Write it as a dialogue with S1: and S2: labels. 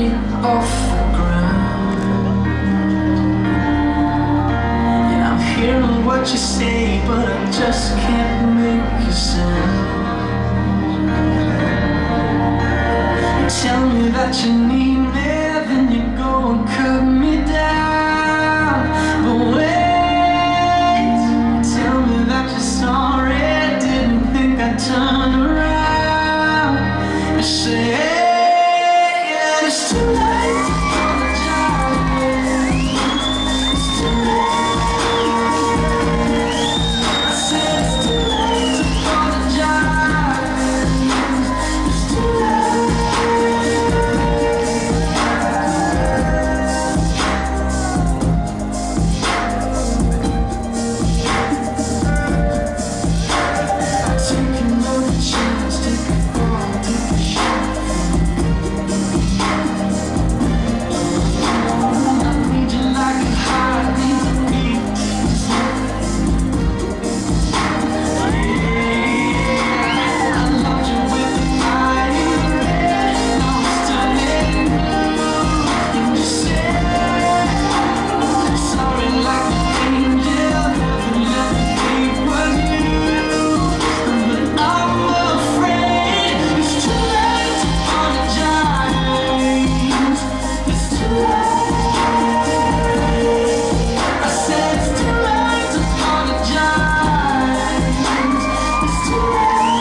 S1: feet off the ground. Yeah, I'm hearing what you say, but I just can't make a sound. You tell me that you need me, then you go and cut me down. But wait, tell me that you're sorry, didn't think I'd turn around. You say, yeah, it's too late to apologize. It's too late. I said it's too late to apologize. It's too late. Take another chance, take a fall, take a shot. I need you like a heart needs a beat. Yeah, I loved you with the fire in the red. Now it's turning blue. And you said sorry like an angel, never let me think was you. But I'm afraid it's too late to apologize. It's too late. I said it's too late to apologize. It's too late.